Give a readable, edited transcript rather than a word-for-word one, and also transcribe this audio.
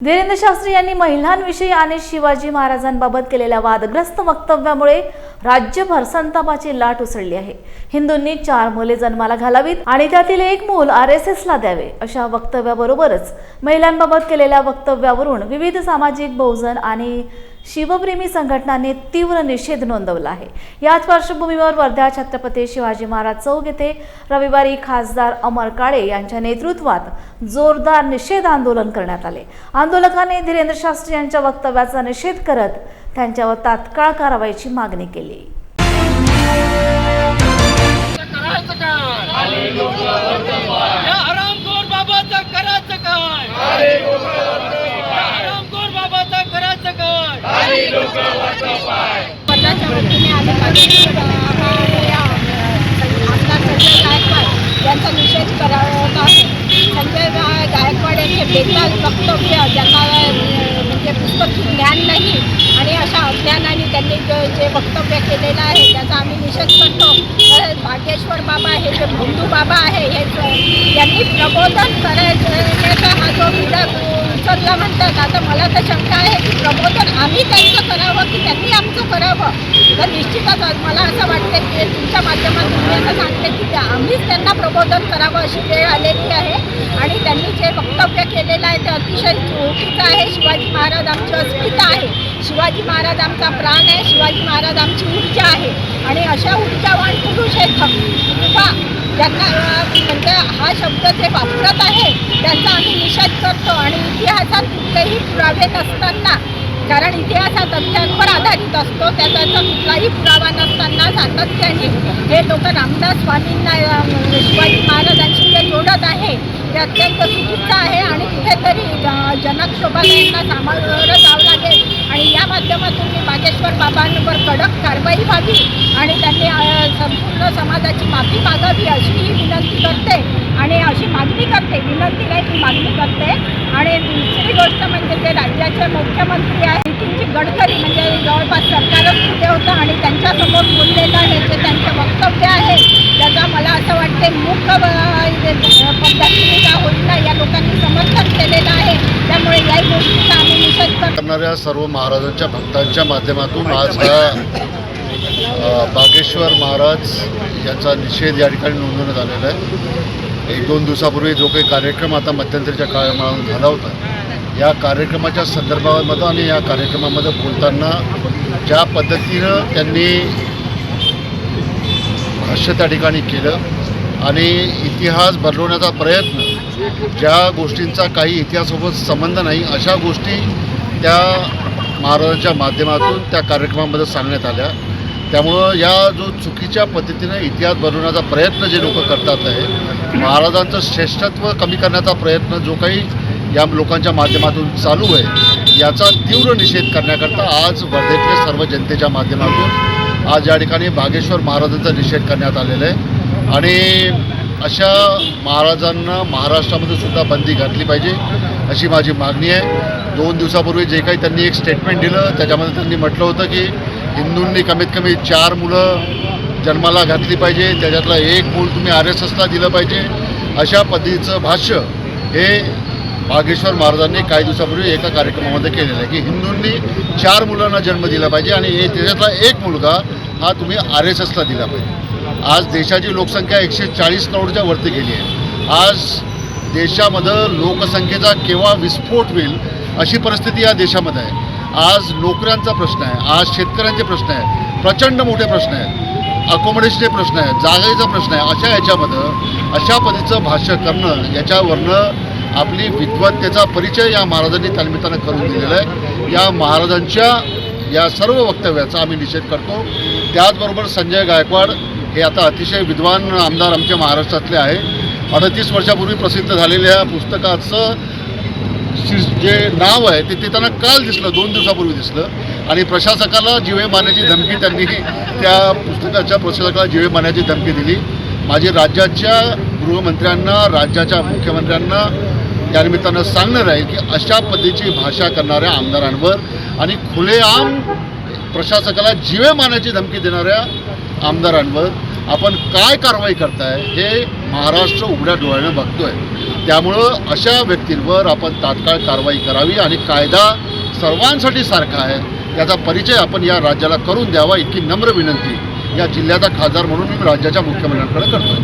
धीरेंद्र शास्त्री यांनी महिलांविषयी आणि शिवाजी महाराजांबाबत केलेल्या वादग्रस्त वक्तव्यामुळे राज्यभर संतापाची लाट उसळली आहे। हिंदूंनी 4 मुले जन्माला घालावीत आणि त्यातील एक मूल RSSला द्यावे अशा वक्तव्याबरोबरच महिलांबाबत केलेल्या वक्तव्यावरून विविध सामाजिक बहुजन आणि शिवप्रेमी संघटनांनी तीव्र निषेध नोंदवला आहे। याच पार्श्वभूमीवर वर्धा छत्रपती शिवाजी महाराज चौक येथे रविवारी खासदार अमर काळे यांच्या नेतृत्वात जोरदार निषेध आंदोलन करण्यात आले। आंदोलकांनी धीरेंद्र शास्त्री यांच्या वक्तव्याचा निषेध करत त्यांच्यावर तात्काळ कारवाईची मागणी केली। यांचा निषेध करत आहे। संजय गायकवाड यांचे बेताल वक्तव्य ज्यांना म्हणजे पुस्तकी ज्ञान नाही आणि अशा अज्ञानाने त्यांनी जे वक्तव्य केलेलं आहे त्याचा आम्ही निषेध करतो। बागेश्वर बाबा हे जे भोंदू बाबा आहे हे यांनी प्रबोधन करायचा हा जो विडा उचलला म्हणतात। आता मला तर शंका आहे की प्रबोधन आम्ही त्यांचं करावं की त्यांनी आमचं करावं। तर निश्चितच मला असं वाटतं की तुमच्या माध्यमातून मी असं सांगते की आम्हीच त्यांना प्रबोधन करावं अशी वेळ आलेली आहे आणि त्यांनी जे वक्तव्य केलेलं आहे ते अतिशय चुकीचं आहे। शिवाजी महाराज आमची अस्मिता आहे, शिवाजी महाराज आमचा प्राण आहे, शिवाजी महाराज आमची ऊर्जा आहे आणि अशा ऊर्जावान पुरुष हे थप्पा ज्यांना म्हणजे हा शब्द जे वापरत आहे त्यांचा आम्ही निषेध करतो। आणि इतिहासात कुठलेही पुरावे नसताना, कारण इतिहास हा तथ्यांवर आधारित असतो, त्याचा कुठलाही पुरावा नसताना सातत्याने हे लोक रामदास स्वामींना शिवाजी महाराजांशी जे जोडत आहे ते अत्यंत चुकीचं आहे आणि कुठेतरी जनक शोभाला यांना सामोरं जावं लागेल। आणि या माध्यमातून मी बागेश्वर बाबांवर कडक कारवाई व्हावी आणि त्यांनी संपूर्ण समाजाची माफी मागावी अशीही विनंती करते आणि अशी मागणी करते, विनंती नाही ती मागणी करते। आणि दुसरी गोष्ट म्हणजे जे राज्याचे मुख्यमंत्री आहेत नितीन गडकरी म्हणजे जवळपास सरकारच कुठे होतं आणि त्यांच्यासमोर बोललेलं आहे जे त्यांचं वक्तव्य आहे त्याचा मला असं वाटते मूक पद्धतीने का होईना या लोकांनी समर्थन केलेलं आहे। त्यामुळे या गोष्टीचा आम्ही निषेध करणाऱ्या सर्व महाराजांच्या भक्तांच्या माध्यमातून आज हा बागेश्वर महाराज याचा निषेध या ठिकाणी नोंदवण्यात आलेला आहे। 1-2 दिवसापूर्वी जो काही कार्यक्रम आता मध्यंतरीच्या काळामध्ये झाला होता या कार्यक्रमाच्या संदर्भामध्ये आणि या कार्यक्रमामध्ये बोलताना ज्या पद्धतीनं त्यांनी भाष्य त्या ठिकाणी केलं आणि इतिहास बदलवण्याचा प्रयत्न, ज्या गोष्टींचा काही इतिहासासोबत संबंध नाही अशा गोष्टी त्या महाराजांच्या माध्यमातून त्या कार्यक्रमामध्ये सांगण्यात आल्या। त्यामुळं या जो चुकीच्या पद्धतीने इतिहास बनवण्याचा प्रयत्न जे लोक करतात आहे, महाराजांचं श्रेष्ठत्व कमी करण्याचा प्रयत्न जो काही या लोकांच्या माध्यमातून चालू आहे याचा तीव्र निषेध करण्याकरता आज वर्धेतल्या सर्व जनतेच्या माध्यमातून आज या ठिकाणी बागेश्वर महाराजांचा निषेध करण्यात आलेला आहे। आणि अशा महाराजांना महाराष्ट्रामध्ये सुद्धा बंदी घातली पाहिजे अशी माझी मागणी आहे। 2 दिवसापूर्वी जे काही त्यांनी एक स्टेटमेंट दिलं त्याच्यामध्ये त्यांनी म्हटलं होतं की हिंदूंनी कमीत कमी 4 मुलं जन्माला घातली पाहिजे, त्याच्यातलं एक मूल तुम्ही RSSला दिलं पाहिजे अशा पद्धतीचं भाष्य हे बागेश्वर महाराजांनी काही दिवसापूर्वी एका कार्यक्रमामध्ये केलेलं आहे की हिंदूंनी 4 मुलांना जन्म दिला पाहिजे आणि त्याच्यातला एक मुलगा हा तुम्ही RSSला दिला पाहिजे। आज देशाची लोकसंख्या 140 करोडच्या वरती गेली आहे। आज देशामध्ये लोकसंख्येचा केव्हा विस्फोट होईल अशी परिस्थिती या देशामध्ये आहे। आज नोकऱ्यांचा प्रश्न आहे, आज शेतकऱ्यांचे प्रश्न आहे, प्रचंड मोठे प्रश्न आहेत, अकोमोडेशनचे प्रश्न आहेत, जागेचा प्रश्न आहे। अशा याच्यामध्ये अशा पद्धतीचं भाष्य करणं याच्यावरनं आपली विद्वत्तेचा परिचय या महाराजांनी त्यानिमित्तानं करून दिलेला आहे। या महाराजांच्या या सर्व वक्तव्याचा आम्ही निषेध करतो। त्याचबरोबर संजय गायकवाड हे आता अतिशय विद्वान आमदार आमच्या महाराष्ट्रातले आहे। 38 वर्षापूर्वी प्रसिद्ध झालेल्या पुस्तकाचं जे नाव आहे ते त्यांना काल दिसलं, 2 दिवसापूर्वी दिसलं आणि प्रशासकाला जीवे मारण्याची धमकी त्यांनी त्या पुस्तकाच्या प्रशासकाला जीवे मारण्याची धमकी दिली। माझी राज्याच्या गृहमंत्र्यांना, राज्याच्या मुख्यमंत्र्यांना या निमित्तानं सांगणार आहे की अशा पद्धतीची भाषा करणाऱ्या आमदारांवर आणि खुलेआम प्रशासकाला जीवे मारण्याची धमकी देणाऱ्या आमदारांवर आपण काय कारवाई करताय हे महाराष्ट्र उघड्या डोळ्यानं बघतोय. त्यामुळं अशा व्यक्तींवर आपण तात्काळ कारवाई करावी आणि कायदा सर्वांसाठी सारखा आहे याचा परिचय आपण या राज्याला करून द्यावा, इतकी नम्र विनंती या जिल्ह्याचा खासदार म्हणून मी राज्याच्या मुख्यमंत्र्यांकडे करतोय.